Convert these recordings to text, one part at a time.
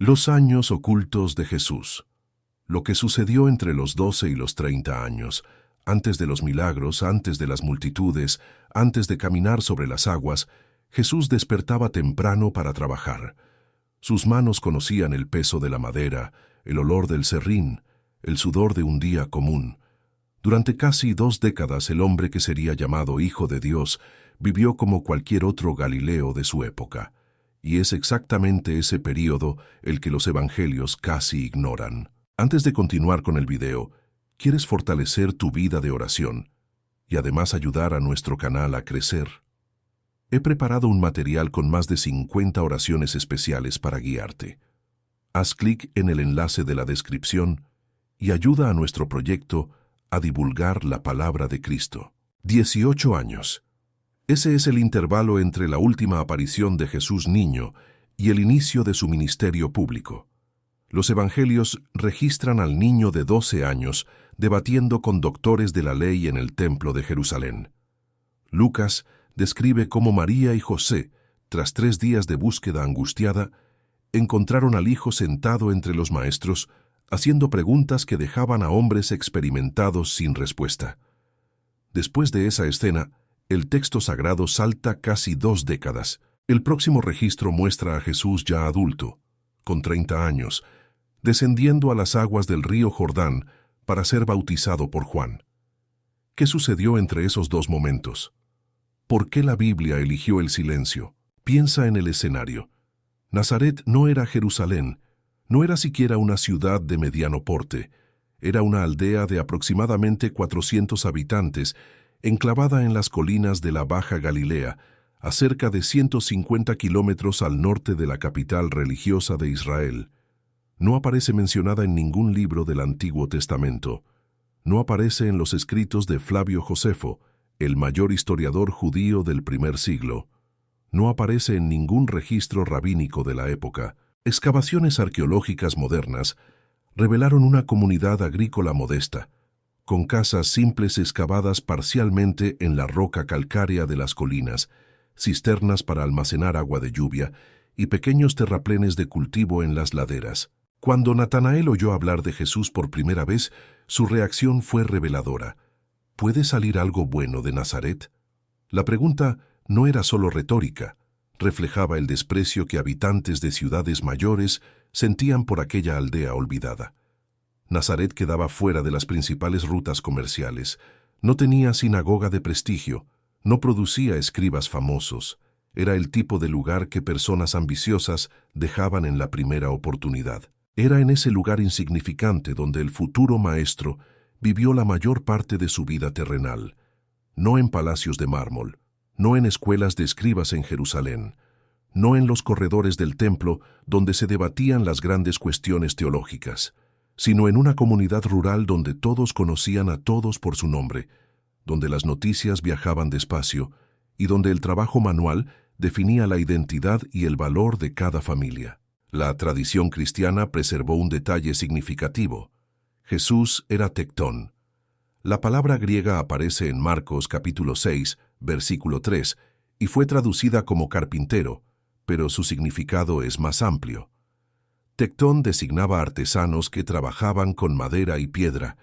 Los años ocultos de Jesús. Lo que sucedió entre los 12 y los 30 años, antes de los milagros, antes de las multitudes, antes de caminar sobre las aguas, Jesús despertaba temprano para trabajar. Sus manos conocían el peso de la madera, el olor del serrín, el sudor de un día común. Durante casi 2 décadas el hombre que sería llamado Hijo de Dios vivió como cualquier otro Galileo de su época. Y es exactamente ese período el que los evangelios casi ignoran. Antes de continuar con el video, ¿quieres fortalecer tu vida de oración y además ayudar a nuestro canal a crecer? He preparado un material con más de 50 oraciones especiales para guiarte. Haz clic en el enlace de la descripción y ayuda a nuestro proyecto a divulgar la palabra de Cristo. 18 años. Ese es el intervalo entre la última aparición de Jesús niño y el inicio de su ministerio público. Los evangelios registran al niño de 12 años debatiendo con doctores de la ley en el templo de Jerusalén. Lucas describe cómo María y José, tras 3 días de búsqueda angustiada, encontraron al hijo sentado entre los maestros, haciendo preguntas que dejaban a hombres experimentados sin respuesta. Después de esa escena, el texto sagrado salta casi 2 décadas. El próximo registro muestra a Jesús ya adulto, con 30 años, descendiendo a las aguas del río Jordán para ser bautizado por Juan. ¿Qué sucedió entre esos 2 momentos? ¿Por qué la Biblia eligió el silencio? Piensa en el escenario. Nazaret no era Jerusalén, no era siquiera una ciudad de mediano porte, era una aldea de aproximadamente 400 habitantes, enclavada en las colinas de la Baja Galilea, a cerca de 150 kilómetros al norte de la capital religiosa de Israel. No aparece mencionada en ningún libro del Antiguo Testamento. No aparece en los escritos de Flavio Josefo, el mayor historiador judío del primer siglo. No aparece en ningún registro rabínico de la época. Excavaciones arqueológicas modernas revelaron una comunidad agrícola modesta, con casas simples excavadas parcialmente en la roca calcárea de las colinas, cisternas para almacenar agua de lluvia y pequeños terraplenes de cultivo en las laderas. Cuando Natanael oyó hablar de Jesús por primera vez, su reacción fue reveladora. ¿Puede salir algo bueno de Nazaret? La pregunta no era solo retórica, reflejaba el desprecio que habitantes de ciudades mayores sentían por aquella aldea olvidada. Nazaret quedaba fuera de las principales rutas comerciales, no tenía sinagoga de prestigio, no producía escribas famosos, era el tipo de lugar que personas ambiciosas dejaban en la primera oportunidad. Era en ese lugar insignificante donde el futuro maestro vivió la mayor parte de su vida terrenal, no en palacios de mármol, no en escuelas de escribas en Jerusalén, no en los corredores del templo donde se debatían las grandes cuestiones teológicas, sino en una comunidad rural donde todos conocían a todos por su nombre, donde las noticias viajaban despacio y donde el trabajo manual definía la identidad y el valor de cada familia. La tradición cristiana preservó un detalle significativo. Jesús era tectón. La palabra griega aparece en Marcos capítulo 6, versículo 3, y fue traducida como carpintero, pero su significado es más amplio. Tectón designaba artesanos que trabajaban con madera y piedra,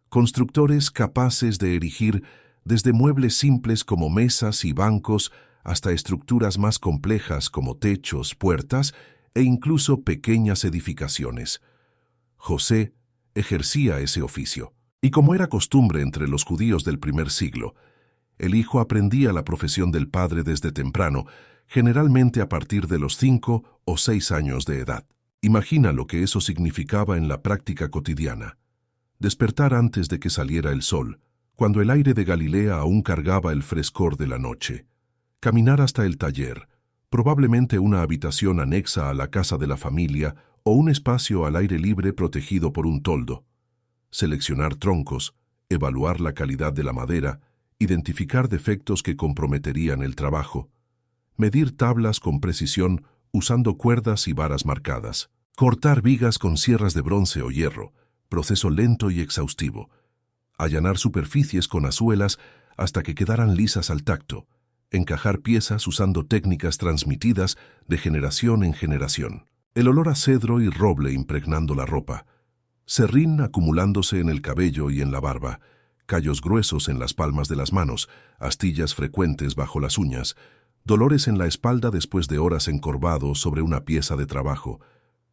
constructores capaces de erigir desde muebles simples como mesas y bancos hasta estructuras más complejas como techos, puertas e incluso pequeñas edificaciones. José ejercía ese oficio, y como era costumbre entre los judíos del primer siglo, el hijo aprendía la profesión del padre desde temprano, generalmente a partir de los 5 o 6 años de edad. Imagina lo que eso significaba en la práctica cotidiana. Despertar antes de que saliera el sol, cuando el aire de Galilea aún cargaba el frescor de la noche. Caminar hasta el taller, probablemente una habitación anexa a la casa de la familia o un espacio al aire libre protegido por un toldo. Seleccionar troncos, evaluar la calidad de la madera, identificar defectos que comprometerían el trabajo. Medir tablas con precisión usando cuerdas y varas marcadas. Cortar vigas con sierras de bronce o hierro, proceso lento y exhaustivo. Allanar superficies con azuelas hasta que quedaran lisas al tacto. Encajar piezas usando técnicas transmitidas de generación en generación. el olor a cedro y roble impregnando la ropa, serrín acumulándose en el cabello y en la barba, callos gruesos en las palmas de las manos, astillas frecuentes bajo las uñas, dolores en la espalda después de horas encorvados sobre una pieza de trabajo,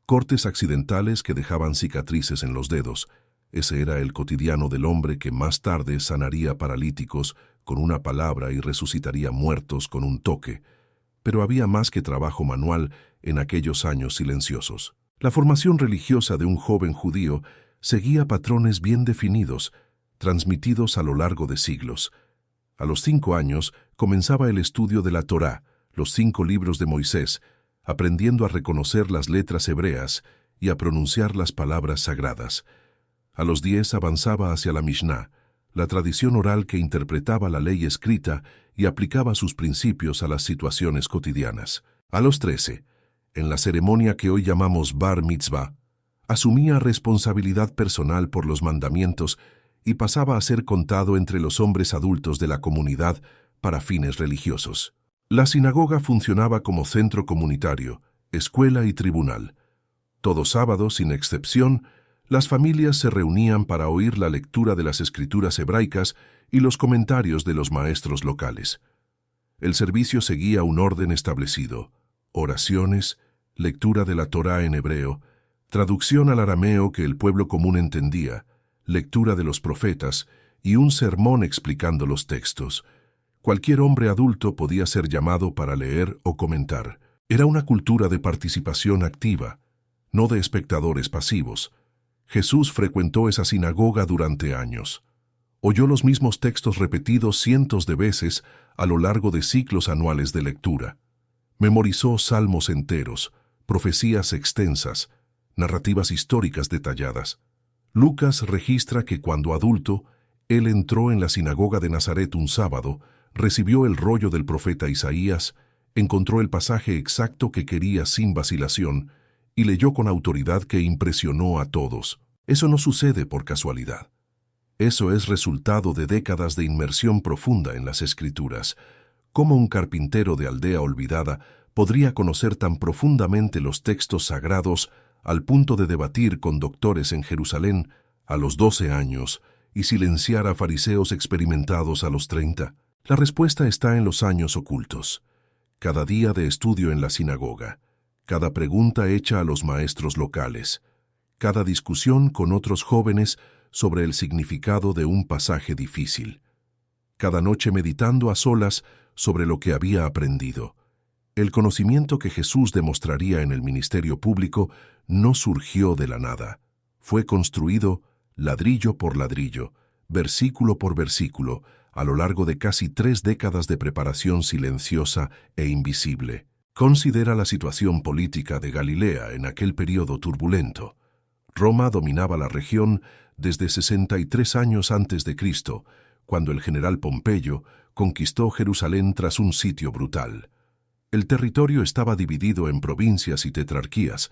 cortes accidentales que dejaban cicatrices en los dedos. Ese era el cotidiano del hombre que más tarde sanaría paralíticos con una palabra y resucitaría muertos con un toque. Pero había más que trabajo manual en aquellos años silenciosos. La formación religiosa de un joven judío seguía patrones bien definidos, transmitidos a lo largo de siglos. A los 5 años comenzaba el estudio de la Torá, los 5 libros de Moisés, aprendiendo a reconocer las letras hebreas y a pronunciar las palabras sagradas. A los 10 avanzaba hacia la Mishnah, la tradición oral que interpretaba la ley escrita y aplicaba sus principios a las situaciones cotidianas. A los 13, en la ceremonia que hoy llamamos Bar Mitzvah, asumía responsabilidad personal por los mandamientos y pasaba a ser contado entre los hombres adultos de la comunidad para fines religiosos. La sinagoga funcionaba como centro comunitario, escuela y tribunal. Todo sábado, sin excepción, las familias se reunían para oír la lectura de las escrituras hebraicas y los comentarios de los maestros locales. El servicio seguía un orden establecido: oraciones, lectura de la Torá en hebreo, traducción al arameo que el pueblo común entendía, lectura de los profetas y un sermón explicando los textos. Cualquier hombre adulto podía ser llamado para leer o comentar. Era una cultura de participación activa, no de espectadores pasivos. Jesús frecuentó esa sinagoga durante años. Oyó los mismos textos repetidos cientos de veces a lo largo de ciclos anuales de lectura. Memorizó salmos enteros, profecías extensas, narrativas históricas detalladas. Lucas registra que cuando adulto, él entró en la sinagoga de Nazaret un sábado, recibió el rollo del profeta Isaías, encontró el pasaje exacto que quería sin vacilación y leyó con autoridad que impresionó a todos. Eso no sucede por casualidad. Eso es resultado de décadas de inmersión profunda en las Escrituras. ¿Cómo un carpintero de aldea olvidada podría conocer tan profundamente los textos sagrados al punto de debatir con doctores en Jerusalén a los 12 años y silenciar a fariseos experimentados a los 30? La respuesta está en los años ocultos. Cada día de estudio en la sinagoga, cada pregunta hecha a los maestros locales, cada discusión con otros jóvenes sobre el significado de un pasaje difícil, cada noche meditando a solas sobre lo que había aprendido. El conocimiento que Jesús demostraría en el ministerio público no surgió de la nada. Fue construido ladrillo por ladrillo, versículo por versículo, a lo largo de casi 3 décadas de preparación silenciosa e invisible. Considera la situación política de Galilea en aquel periodo turbulento. Roma dominaba la región desde 63 años antes de Cristo, cuando el general Pompeyo conquistó Jerusalén tras un sitio brutal. El territorio estaba dividido en provincias y tetrarquías,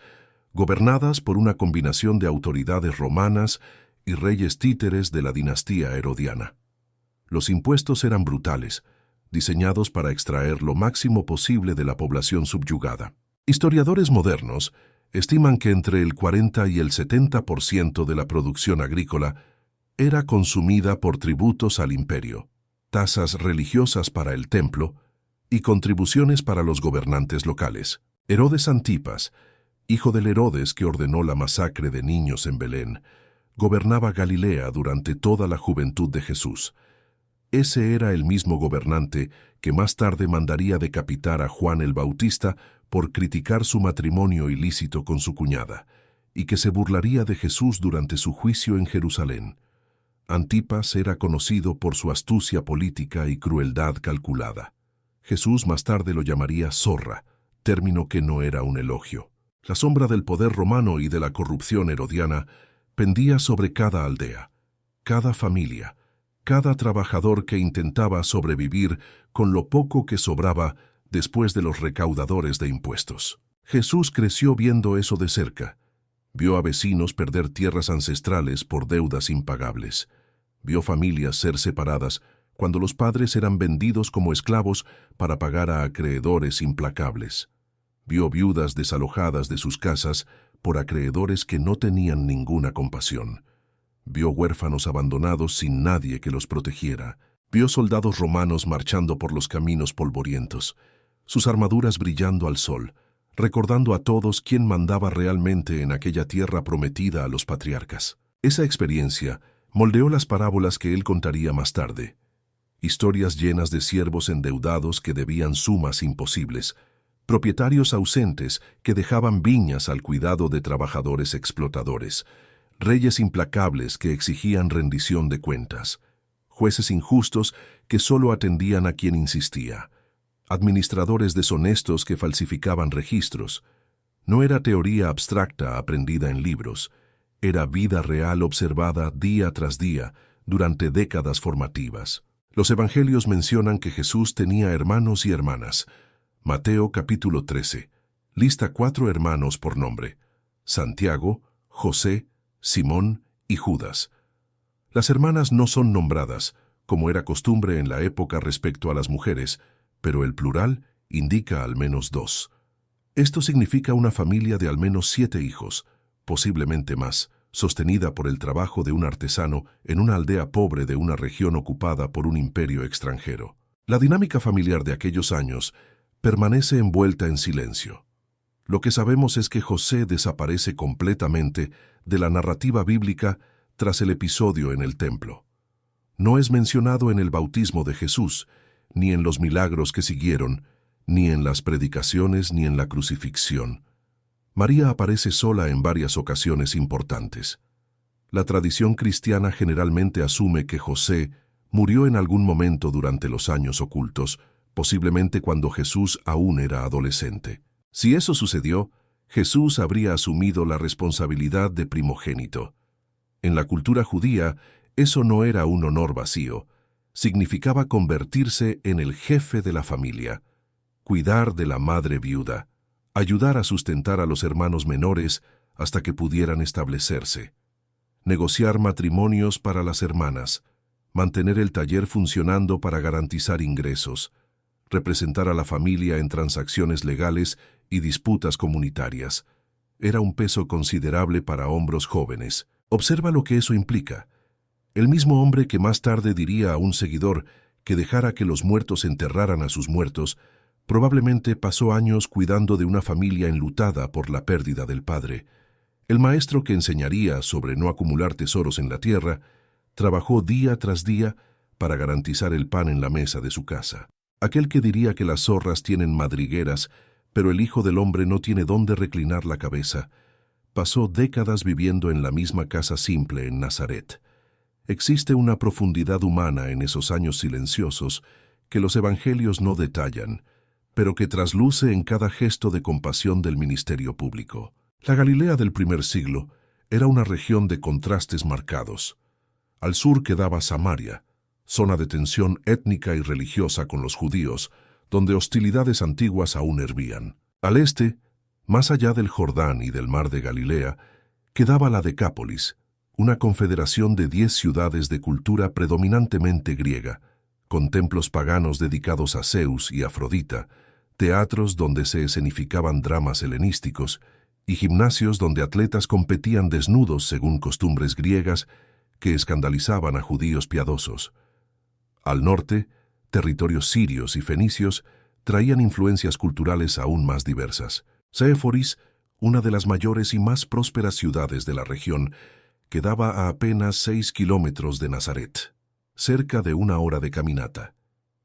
gobernadas por una combinación de autoridades romanas y reyes títeres de la dinastía herodiana. Los impuestos eran brutales, diseñados para extraer lo máximo posible de la población subyugada. Historiadores modernos estiman que entre el 40 y el 70% de la producción agrícola era consumida por tributos al imperio, tasas religiosas para el templo y contribuciones para los gobernantes locales. Herodes Antipas, hijo del Herodes que ordenó la masacre de niños en Belén, gobernaba Galilea durante toda la juventud de Jesús. Ese era el mismo gobernante que más tarde mandaría decapitar a Juan el Bautista por criticar su matrimonio ilícito con su cuñada, y que se burlaría de Jesús durante su juicio en Jerusalén. Antipas era conocido por su astucia política y crueldad calculada. Jesús más tarde lo llamaría zorra, término que no era un elogio. La sombra del poder romano y de la corrupción herodiana pendía sobre cada aldea, cada familia, cada trabajador que intentaba sobrevivir con lo poco que sobraba después de los recaudadores de impuestos. Jesús creció viendo eso de cerca. Vio a vecinos perder tierras ancestrales por deudas impagables. Vio familias ser separadas cuando los padres eran vendidos como esclavos para pagar a acreedores implacables. Vio viudas desalojadas de sus casas por acreedores que no tenían ninguna compasión. Vio huérfanos abandonados sin nadie que los protegiera. Vio soldados romanos marchando por los caminos polvorientos, sus armaduras brillando al sol, recordando a todos quién mandaba realmente en aquella tierra prometida a los patriarcas. Esa experiencia moldeó las parábolas que él contaría más tarde. Historias llenas de siervos endeudados que debían sumas imposibles, propietarios ausentes que dejaban viñas al cuidado de trabajadores explotadores, reyes implacables que exigían rendición de cuentas, jueces injustos que solo atendían a quien insistía, administradores deshonestos que falsificaban registros. No era teoría abstracta aprendida en libros, era vida real observada día tras día durante décadas formativas. Los evangelios mencionan que Jesús tenía hermanos y hermanas. Mateo capítulo 13 lista 4 hermanos por nombre: Santiago, José, Simón y Judas. Las hermanas no son nombradas, como era costumbre en la época respecto a las mujeres, pero el plural indica al menos 2. Esto significa una familia de al menos 7 hijos, posiblemente más, sostenida por el trabajo de un artesano en una aldea pobre de una región ocupada por un imperio extranjero. La dinámica familiar de aquellos años permanece envuelta en silencio. Lo que sabemos es que José desaparece completamente de la narrativa bíblica tras el episodio en el templo. No es mencionado en el bautismo de Jesús, ni en los milagros que siguieron, ni en las predicaciones, ni en la crucifixión. María aparece sola en varias ocasiones importantes. La tradición cristiana generalmente asume que José murió en algún momento durante los años ocultos, posiblemente cuando Jesús aún era adolescente. Si eso sucedió, Jesús habría asumido la responsabilidad de primogénito. En la cultura judía, eso no era un honor vacío. Significaba convertirse en el jefe de la familia, cuidar de la madre viuda, ayudar a sustentar a los hermanos menores hasta que pudieran establecerse, negociar matrimonios para las hermanas, mantener el taller funcionando para garantizar ingresos, representar a la familia en transacciones legales y disputas comunitarias. Era un peso considerable para hombres jóvenes. Observa lo que eso implica. El mismo hombre que más tarde diría a un seguidor que dejara que los muertos enterraran a sus muertos, probablemente pasó años cuidando de una familia enlutada por la pérdida del padre. El maestro que enseñaría sobre no acumular tesoros en la tierra, trabajó día tras día para garantizar el pan en la mesa de su casa. Aquel que diría que las zorras tienen madrigueras, pero el Hijo del Hombre no tiene dónde reclinar la cabeza, pasó décadas viviendo en la misma casa simple en Nazaret. Existe una profundidad humana en esos años silenciosos que los evangelios no detallan, pero que trasluce en cada gesto de compasión del ministerio público. La Galilea del primer siglo era una región de contrastes marcados. Al sur quedaba Samaria, zona de tensión étnica y religiosa con los judíos, donde hostilidades antiguas aún hervían. Al este, más allá del Jordán y del mar de Galilea, quedaba la Decápolis, una confederación de 10 ciudades de cultura predominantemente griega, con templos paganos dedicados a Zeus y Afrodita, teatros donde se escenificaban dramas helenísticos y gimnasios donde atletas competían desnudos según costumbres griegas que escandalizaban a judíos piadosos. Al norte, territorios sirios y fenicios traían influencias culturales aún más diversas. Séforis, una de las mayores y más prósperas ciudades de la región, quedaba a apenas 6 kilómetros de Nazaret, cerca de 1 hora de caminata.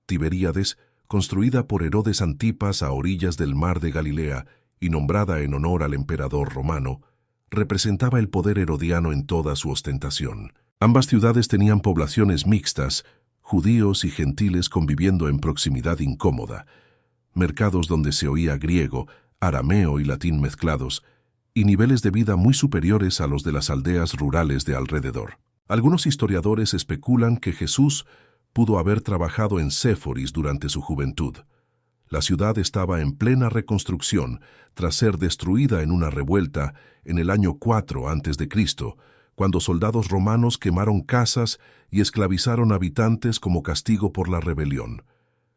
Tiberíades, construida por Herodes Antipas a orillas del mar de Galilea y nombrada en honor al emperador romano, representaba el poder herodiano en toda su ostentación. Ambas ciudades tenían poblaciones mixtas, judíos y gentiles conviviendo en proximidad incómoda, mercados donde se oía griego, arameo y latín mezclados, y niveles de vida muy superiores a los de las aldeas rurales de alrededor. Algunos historiadores especulan que Jesús pudo haber trabajado en Séforis durante su juventud. La ciudad estaba en plena reconstrucción tras ser destruida en una revuelta en el año 4 a.C., cuando soldados romanos quemaron casas y esclavizaron habitantes como castigo por la rebelión.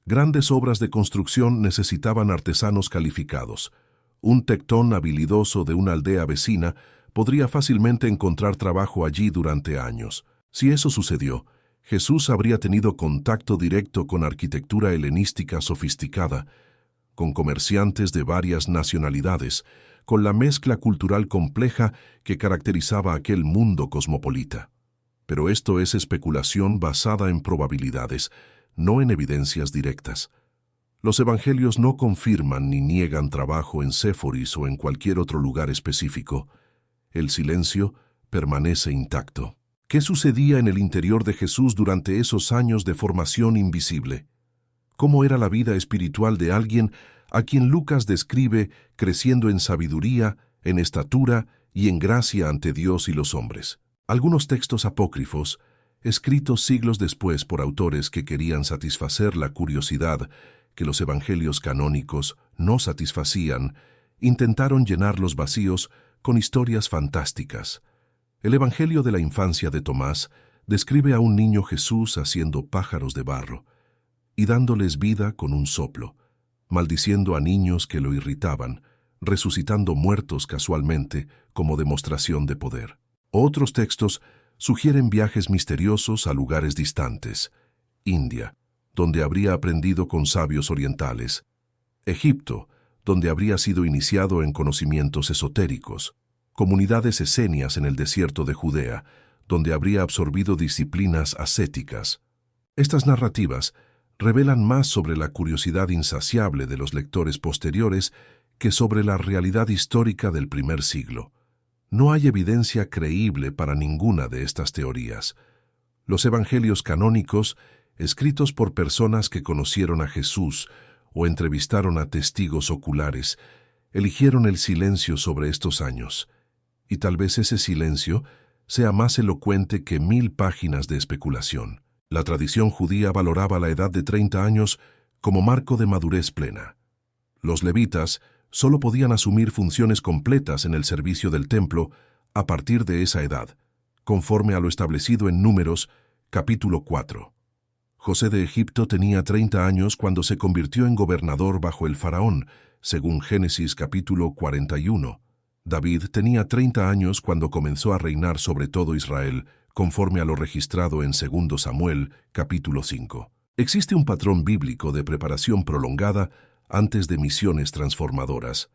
Grandes obras de construcción necesitaban artesanos calificados. Un tectón habilidoso de una aldea vecina podría fácilmente encontrar trabajo allí durante años. Si eso sucedió, Jesús habría tenido contacto directo con arquitectura helenística sofisticada, con comerciantes de varias nacionalidades, con la mezcla cultural compleja que caracterizaba aquel mundo cosmopolita. Pero esto es especulación basada en probabilidades, no en evidencias directas. Los evangelios no confirman ni niegan trabajo en Séforis o en cualquier otro lugar específico. El silencio permanece intacto. ¿Qué sucedía en el interior de Jesús durante esos años de formación invisible? ¿Cómo era la vida espiritual de alguien a quien Lucas describe creciendo en sabiduría, en estatura y en gracia ante Dios y los hombres? Algunos textos apócrifos, escritos siglos después por autores que querían satisfacer la curiosidad que los evangelios canónicos no satisfacían, intentaron llenar los vacíos con historias fantásticas. El Evangelio de la infancia de Tomás describe a un niño Jesús haciendo pájaros de barro y dándoles vida con un soplo, maldiciendo a niños que lo irritaban, resucitando muertos casualmente como demostración de poder. Otros textos sugieren viajes misteriosos a lugares distantes: India, donde habría aprendido con sabios orientales; Egipto, donde habría sido iniciado en conocimientos esotéricos; comunidades esenias en el desierto de Judea, donde habría absorbido disciplinas ascéticas. Estas narrativas revelan más sobre la curiosidad insaciable de los lectores posteriores que sobre la realidad histórica del primer siglo. No hay evidencia creíble para ninguna de estas teorías. Los evangelios canónicos, escritos por personas que conocieron a Jesús o entrevistaron a testigos oculares, eligieron el silencio sobre estos años. Y tal vez ese silencio sea más elocuente que 1000 páginas de especulación. La tradición judía valoraba la edad de 30 años como marco de madurez plena. Los levitas solo podían asumir funciones completas en el servicio del templo a partir de esa edad, conforme a lo establecido en Números, capítulo 4. José de Egipto tenía 30 años cuando se convirtió en gobernador bajo el faraón, según Génesis capítulo 41. David tenía 30 años cuando comenzó a reinar sobre todo Israel, conforme a lo registrado en 2 Samuel, capítulo 5. Existe un patrón bíblico de preparación prolongada antes de misiones transformadoras.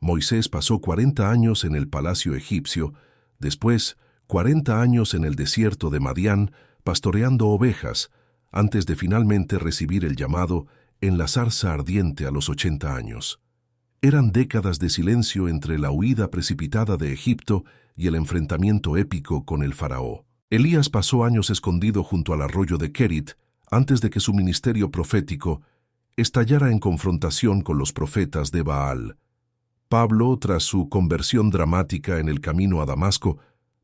Moisés pasó 40 años en el palacio egipcio, después 40 años en el desierto de Madián, pastoreando ovejas, antes de finalmente recibir el llamado en la zarza ardiente a los 80 años. Eran décadas de silencio entre la huida precipitada de Egipto y el enfrentamiento épico con el faraón. Elías pasó años escondido junto al arroyo de Kerit antes de que su ministerio profético estallara en confrontación con los profetas de Baal. Pablo, tras su conversión dramática en el camino a Damasco,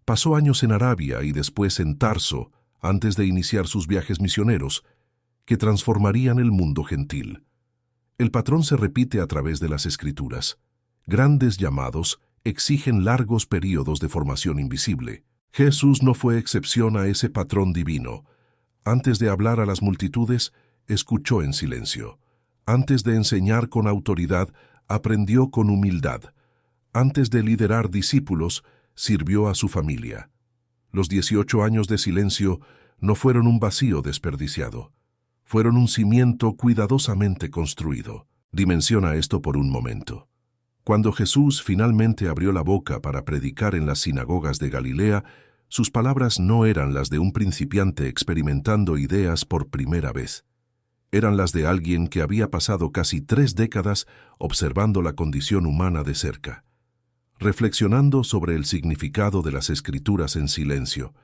pasó años en Arabia y después en Tarso, antes de iniciar sus viajes misioneros, que transformarían el mundo gentil. El patrón se repite a través de las Escrituras. Grandes llamados exigen largos períodos de formación invisible. Jesús no fue excepción a ese patrón divino. Antes de hablar a las multitudes, escuchó en silencio. Antes de enseñar con autoridad, aprendió con humildad. Antes de liderar discípulos, sirvió a su familia. Los 18 años de silencio no fueron un vacío desperdiciado. Fueron un cimiento cuidadosamente construido. Dimensiona esto por un momento. Cuando Jesús finalmente abrió la boca para predicar en las sinagogas de Galilea, sus palabras no eran las de un principiante experimentando ideas por primera vez. Eran las de alguien que había pasado casi 3 décadas observando la condición humana de cerca, reflexionando sobre el significado de las Escrituras en silencio,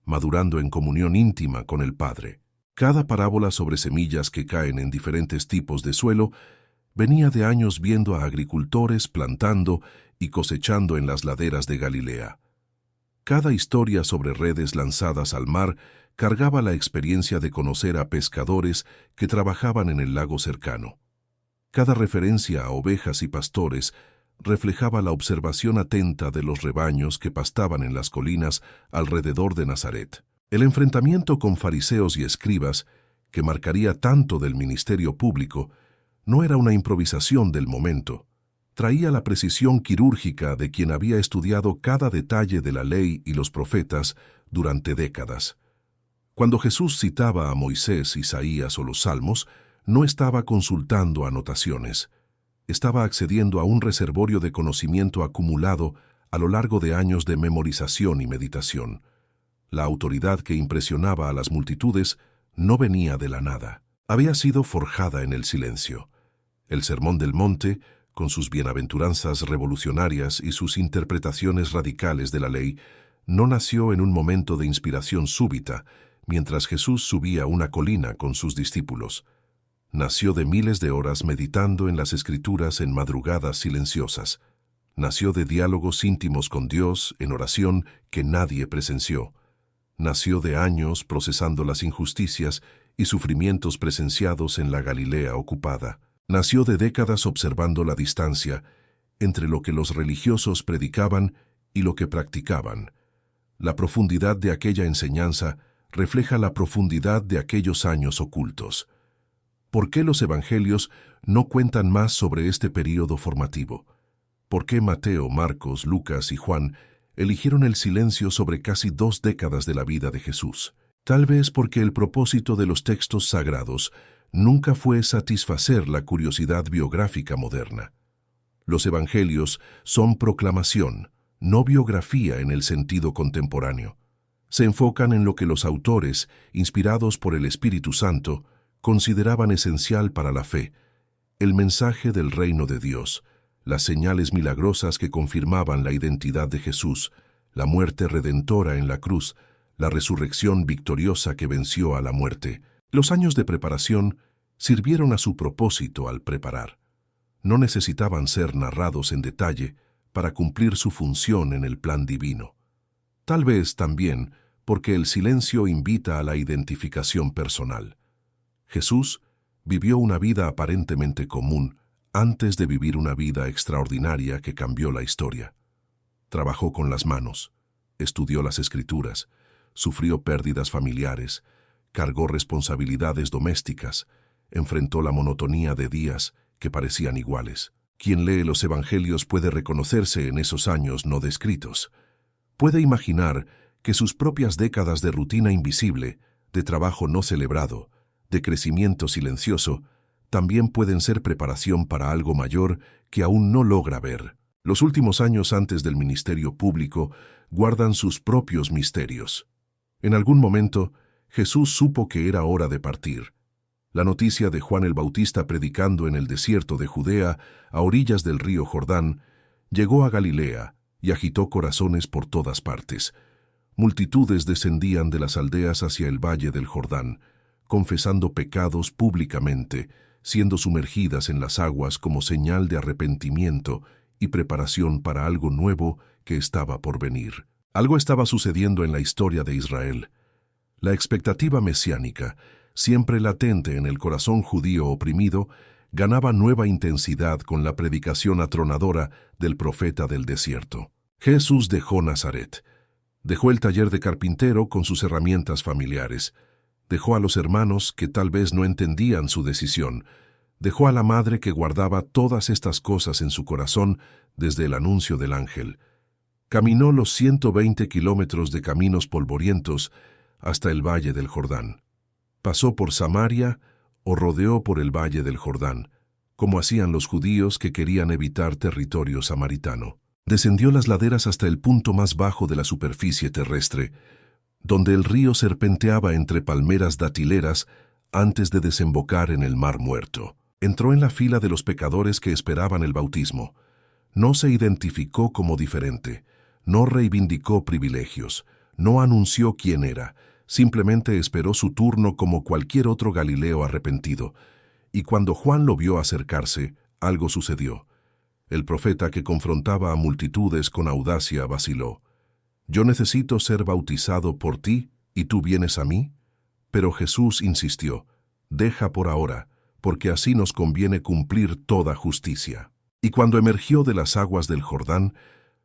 madurando en comunión íntima con el Padre. Cada parábola sobre semillas que caen en diferentes tipos de suelo venía de años viendo a agricultores plantando y cosechando en las laderas de Galilea. Cada historia sobre redes lanzadas al mar cargaba la experiencia de conocer a pescadores que trabajaban en el lago cercano. Cada referencia a ovejas y pastores reflejaba la observación atenta de los rebaños que pastaban en las colinas alrededor de Nazaret. El enfrentamiento con fariseos y escribas, que marcaría tanto del ministerio público, no era una improvisación del momento. traía la precisión quirúrgica de quien había estudiado cada detalle de la ley y los profetas durante décadas. Cuando Jesús citaba a Moisés, Isaías o los Salmos, no estaba consultando anotaciones. Estaba accediendo a un reservorio de conocimiento acumulado a lo largo de años de memorización y meditación. La autoridad que impresionaba a las multitudes no venía de la nada. Había sido forjada en el silencio. El Sermón del Monte, con sus bienaventuranzas revolucionarias y sus interpretaciones radicales de la ley, no nació en un momento de inspiración súbita, mientras Jesús subía una colina con sus discípulos. Nació de miles de horas meditando en las Escrituras en madrugadas silenciosas. Nació de diálogos íntimos con Dios en oración que nadie presenció. Nació de años procesando las injusticias y sufrimientos presenciados en la Galilea ocupada. Nació de décadas observando la distancia entre lo que los religiosos predicaban y lo que practicaban. La profundidad de aquella enseñanza refleja la profundidad de aquellos años ocultos. ¿Por qué los evangelios no cuentan más sobre este período formativo? ¿Por qué Mateo, Marcos, Lucas y Juan eligieron el silencio sobre casi 2 décadas de la vida de Jesús? Tal vez porque el propósito de los textos sagrados nunca fue satisfacer la curiosidad biográfica moderna. Los evangelios son proclamación, no biografía en el sentido contemporáneo. Se enfocan en lo que los autores, inspirados por el Espíritu Santo, consideraban esencial para la fe: el mensaje del reino de Dios, las señales milagrosas que confirmaban la identidad de Jesús, la muerte redentora en la cruz, la resurrección victoriosa que venció a la muerte. Los años de preparación sirvieron a su propósito al preparar. No necesitaban ser narrados en detalle para cumplir su función en el plan divino. Tal vez también porque el silencio invita a la identificación personal. Jesús vivió una vida aparentemente común antes de vivir una vida extraordinaria que cambió la historia. Trabajó con las manos, estudió las Escrituras, sufrió pérdidas familiares, cargó responsabilidades domésticas, enfrentó la monotonía de días que parecían iguales. Quien lee los evangelios puede reconocerse en esos años no descritos. Puede imaginar que sus propias décadas de rutina invisible, de trabajo no celebrado, de crecimiento silencioso, también pueden ser preparación para algo mayor que aún no logra ver. Los últimos años antes del ministerio público guardan sus propios misterios. En algún momento, Jesús supo que era hora de partir. La noticia de Juan el Bautista predicando en el desierto de Judea, a orillas del río Jordán, llegó a Galilea y agitó corazones por todas partes. Multitudes descendían de las aldeas hacia el valle del Jordán, confesando pecados públicamente, siendo sumergidas en las aguas como señal de arrepentimiento y preparación para algo nuevo que estaba por venir. Algo estaba sucediendo en la historia de Israel. La expectativa mesiánica, siempre latente en el corazón judío oprimido, ganaba nueva intensidad con la predicación atronadora del profeta del desierto. Jesús dejó Nazaret. Dejó el taller de carpintero con sus herramientas familiares. Dejó a los hermanos que tal vez no entendían su decisión. Dejó a la madre que guardaba todas estas cosas en su corazón desde el anuncio del ángel. Caminó los 120 kilómetros de caminos polvorientos hasta el valle del Jordán. Pasó por Samaria o rodeó por el valle del Jordán, como hacían los judíos que querían evitar territorio samaritano. Descendió las laderas hasta el punto más bajo de la superficie terrestre, donde el río serpenteaba entre palmeras datileras antes de desembocar en el Mar Muerto. Entró en la fila de los pecadores que esperaban el bautismo. No se identificó como diferente, no reivindicó privilegios, no anunció quién era, simplemente esperó su turno como cualquier otro Galileo arrepentido. Y cuando Juan lo vio acercarse, algo sucedió. El profeta que confrontaba a multitudes con audacia vaciló. «¿Yo necesito ser bautizado por ti y tú vienes a mí?» Pero Jesús insistió. «Deja por ahora, porque así nos conviene cumplir toda justicia». Y cuando emergió de las aguas del Jordán,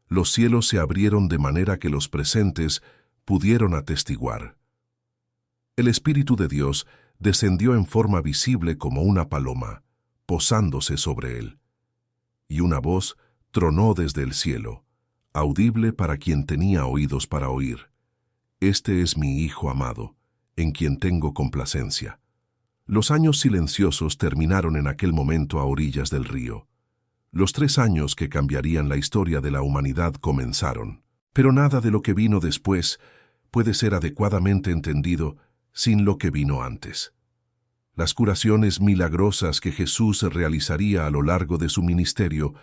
los cielos se abrieron de manera que los presentes pudieron atestiguar. El Espíritu de Dios descendió en forma visible como una paloma, posándose sobre él. y una voz tronó desde el cielo, audible para quien tenía oídos para oír. Este es mi Hijo amado, en quien tengo complacencia. Los años silenciosos terminaron en aquel momento a orillas del río. Los 3 años que cambiarían la historia de la humanidad comenzaron. Pero nada de lo que vino después puede ser adecuadamente entendido sin lo que vino antes. Las curaciones milagrosas que Jesús realizaría a lo largo de su ministerio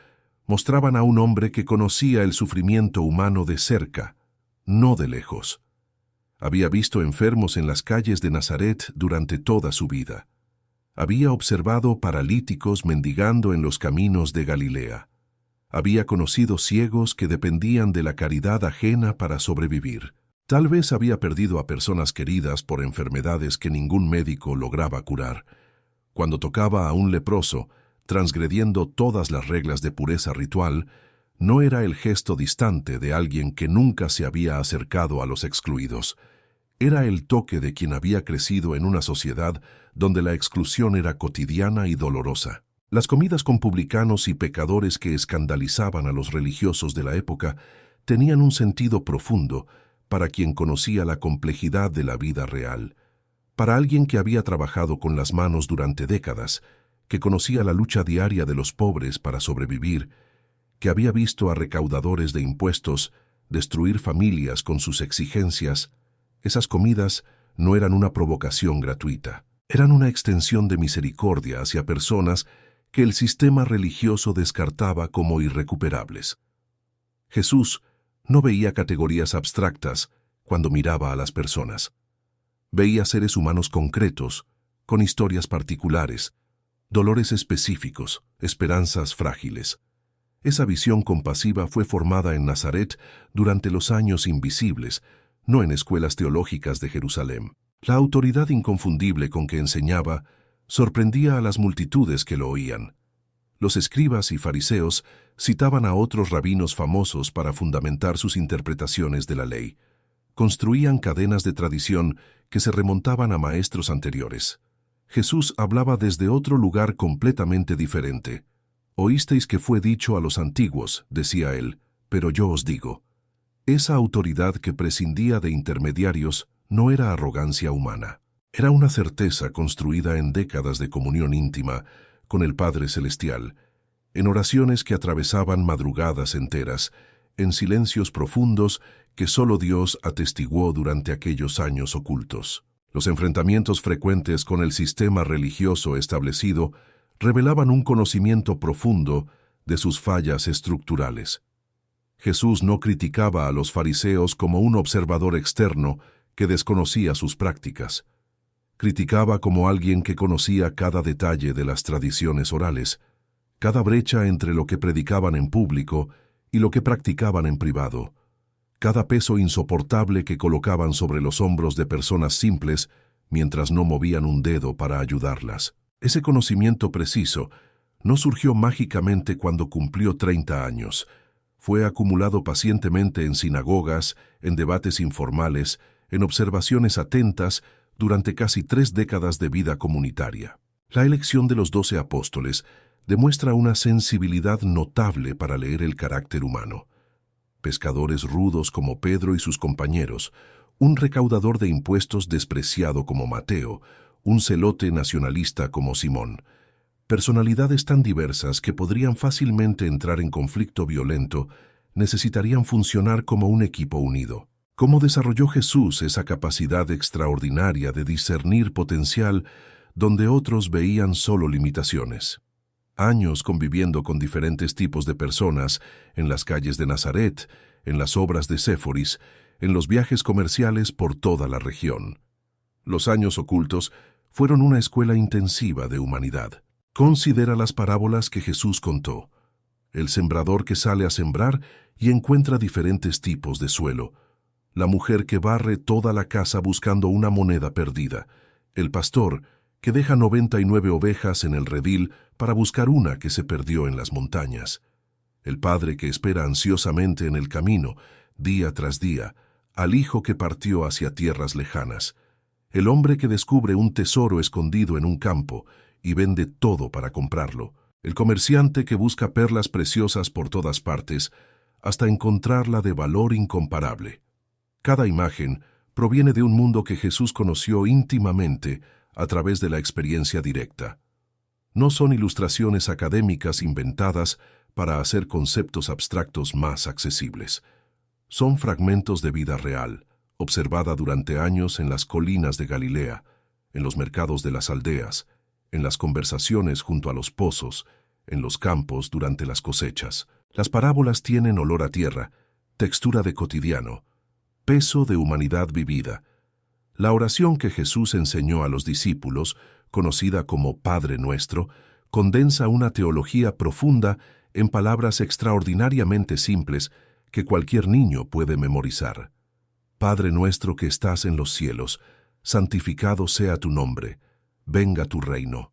mostraban a un hombre que conocía el sufrimiento humano de cerca, no de lejos. Había visto enfermos en las calles de Nazaret durante toda su vida. Había observado paralíticos mendigando en los caminos de Galilea. Había conocido ciegos que dependían de la caridad ajena para sobrevivir. Tal vez había perdido a personas queridas por enfermedades que ningún médico lograba curar. Cuando tocaba a un leproso, transgrediendo todas las reglas de pureza ritual, no era el gesto distante de alguien que nunca se había acercado a los excluidos. Era el toque de quien había crecido en una sociedad donde la exclusión era cotidiana y dolorosa. Las comidas con publicanos y pecadores que escandalizaban a los religiosos de la época tenían un sentido profundo para quien conocía la complejidad de la vida real. Para alguien que había trabajado con las manos durante décadas, que conocía la lucha diaria de los pobres para sobrevivir, que había visto a recaudadores de impuestos destruir familias con sus exigencias, esas comidas no eran una provocación gratuita, eran una extensión de misericordia hacia personas que el sistema religioso descartaba como irrecuperables. Jesús no veía categorías abstractas cuando miraba a las personas. Veía seres humanos concretos, con historias particulares, dolores específicos, esperanzas frágiles. Esa visión compasiva fue formada en Nazaret durante los años invisibles, no en escuelas teológicas de Jerusalén. La autoridad inconfundible con que enseñaba sorprendía a las multitudes que lo oían. Los escribas y fariseos citaban a otros rabinos famosos para fundamentar sus interpretaciones de la ley. Construían cadenas de tradición que se remontaban a maestros anteriores. Jesús hablaba desde otro lugar completamente diferente. «Oísteis que fue dicho a los antiguos», decía él, «pero yo os digo». Esa autoridad que prescindía de intermediarios no era arrogancia humana. Era una certeza construida en décadas de comunión íntima con el Padre Celestial, en oraciones que atravesaban madrugadas enteras, en silencios profundos que solo Dios atestiguó durante aquellos años ocultos. Los enfrentamientos frecuentes con el sistema religioso establecido revelaban un conocimiento profundo de sus fallas estructurales. Jesús no criticaba a los fariseos como un observador externo que desconocía sus prácticas. Criticaba como alguien que conocía cada detalle de las tradiciones orales, cada brecha entre lo que predicaban en público y lo que practicaban en privado, cada peso insoportable que colocaban sobre los hombros de personas simples mientras no movían un dedo para ayudarlas. Ese conocimiento preciso no surgió mágicamente cuando cumplió 30 años. Fue acumulado pacientemente en sinagogas, en debates informales, en observaciones atentas durante casi 3 décadas de vida comunitaria. La elección de los 12 apóstoles demuestra una sensibilidad notable para leer el carácter humano. Pescadores rudos como Pedro y sus compañeros, un recaudador de impuestos despreciado como Mateo, un celote nacionalista como Simón. Personalidades tan diversas que podrían fácilmente entrar en conflicto violento necesitarían funcionar como un equipo unido. ¿Cómo desarrolló Jesús esa capacidad extraordinaria de discernir potencial donde otros veían solo limitaciones? Años conviviendo con diferentes tipos de personas en las calles de Nazaret, en las obras de Séforis, en los viajes comerciales por toda la región. Los años ocultos fueron una escuela intensiva de humanidad. Considera las parábolas que Jesús contó. El sembrador que sale a sembrar y encuentra diferentes tipos de suelo. La mujer que barre toda la casa buscando una moneda perdida. El pastor que deja 99 ovejas en el redil para buscar una que se perdió en las montañas. El padre que espera ansiosamente en el camino, día tras día, al hijo que partió hacia tierras lejanas. El hombre que descubre un tesoro escondido en un campo y vende todo para comprarlo. el comerciante que busca perlas preciosas por todas partes hasta encontrarla de valor incomparable. Cada imagen proviene de un mundo que Jesús conoció íntimamente a través de la experiencia directa. No son ilustraciones académicas inventadas para hacer conceptos abstractos más accesibles. Son fragmentos de vida real, observada durante años en las colinas de Galilea, en los mercados de las aldeas, en las conversaciones junto a los pozos, en los campos durante las cosechas. Las parábolas tienen olor a tierra, textura de cotidiano, peso de humanidad vivida. La oración que Jesús enseñó a los discípulos, conocida como Padre Nuestro, condensa una teología profunda en palabras extraordinariamente simples que cualquier niño puede memorizar. Padre nuestro que estás en los cielos, santificado sea tu nombre, venga tu reino.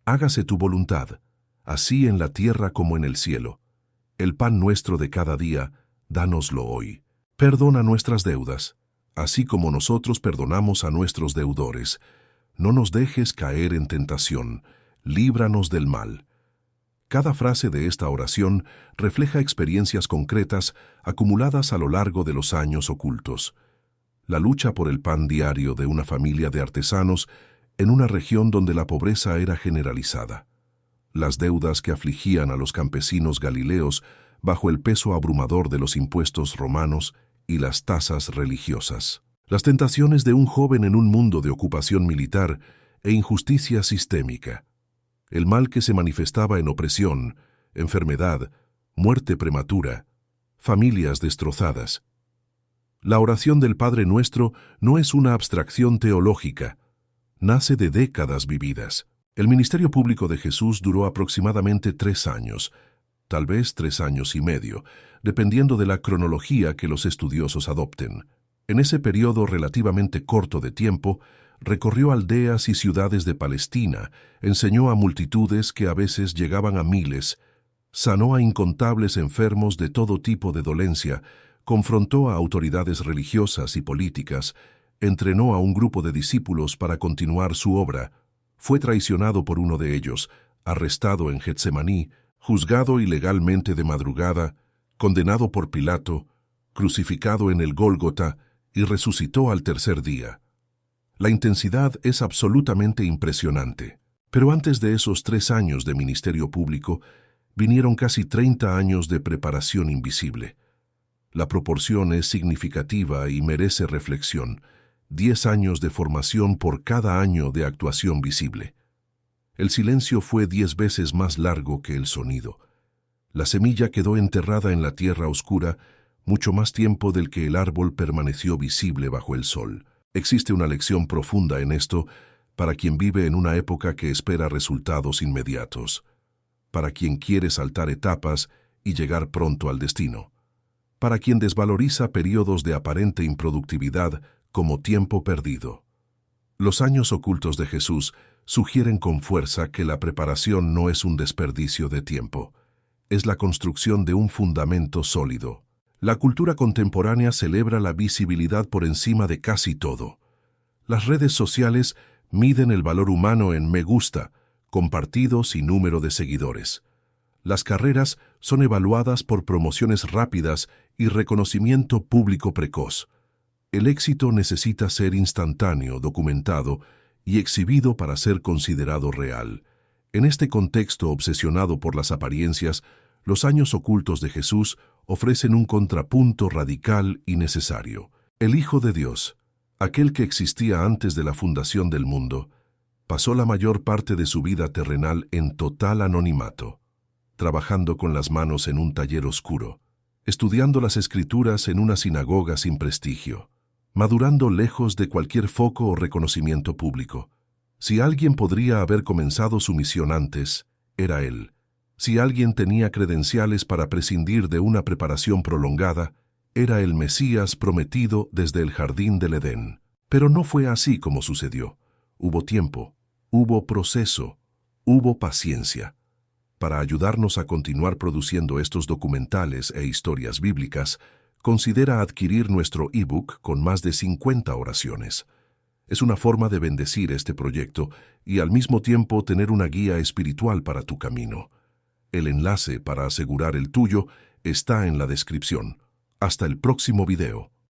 Hágase tu voluntad, así en la tierra como en el cielo. El pan nuestro de cada día, dánoslo hoy. Perdona nuestras deudas, así como nosotros perdonamos a nuestros deudores. No nos dejes caer en tentación, líbranos del mal. Cada frase de esta oración refleja experiencias concretas acumuladas a lo largo de los años ocultos. La lucha por el pan diario de una familia de artesanos en una región donde la pobreza era generalizada. Las deudas que afligían a los campesinos galileos bajo el peso abrumador de los impuestos romanos y las tasas religiosas. Las tentaciones de un joven en un mundo de ocupación militar e injusticia sistémica. El mal que se manifestaba en opresión, enfermedad, muerte prematura, familias destrozadas. La oración del Padre Nuestro no es una abstracción teológica, nace de décadas vividas. El ministerio público de Jesús duró aproximadamente 3 años, tal vez 3 años y medio, dependiendo de la cronología que los estudiosos adopten. En ese periodo relativamente corto de tiempo, recorrió aldeas y ciudades de Palestina, enseñó a multitudes que a veces llegaban a miles, sanó a incontables enfermos de todo tipo de dolencia, confrontó a autoridades religiosas y políticas, entrenó a un grupo de discípulos para continuar su obra, fue traicionado por uno de ellos, arrestado en Getsemaní, juzgado ilegalmente de madrugada, condenado por Pilato, crucificado en el Gólgota y resucitó al tercer día. La intensidad es absolutamente impresionante. Pero antes de esos 3 años de ministerio público, vinieron casi 30 años de preparación invisible. La proporción es significativa y merece reflexión. 10 años de formación por cada año de actuación visible. El silencio fue 10 veces más largo que el sonido. La semilla quedó enterrada en la tierra oscura mucho más tiempo del que el árbol permaneció visible bajo el sol. Existe una lección profunda en esto para quien vive en una época que espera resultados inmediatos, para quien quiere saltar etapas y llegar pronto al destino, para quien desvaloriza periodos de aparente improductividad como tiempo perdido. Los años ocultos de Jesús sugieren con fuerza que la preparación no es un desperdicio de tiempo, es la construcción de un fundamento sólido. La cultura contemporánea celebra la visibilidad por encima de casi todo. Las redes sociales miden el valor humano en me gusta, compartidos y número de seguidores. Las carreras son evaluadas por promociones rápidas y reconocimiento público precoz. El éxito necesita ser instantáneo, documentado y exhibido para ser considerado real. En este contexto obsesionado por las apariencias, los años ocultos de Jesús ofrecen un contrapunto radical y necesario. El Hijo de Dios, aquel que existía antes de la fundación del mundo, pasó la mayor parte de su vida terrenal en total anonimato, trabajando con las manos en un taller oscuro, estudiando las Escrituras en una sinagoga sin prestigio, madurando lejos de cualquier foco o reconocimiento público. Si alguien podría haber comenzado su misión antes, era él. Si alguien tenía credenciales para prescindir de una preparación prolongada, era el Mesías prometido desde el jardín del Edén. Pero no fue así como sucedió. Hubo tiempo, hubo proceso, hubo paciencia. Para ayudarnos a continuar produciendo estos documentales e historias bíblicas, considera adquirir nuestro ebook con más de 50 oraciones. Es una forma de bendecir este proyecto y al mismo tiempo tener una guía espiritual para tu camino. El enlace para asegurar el tuyo está en la descripción. Hasta el próximo video.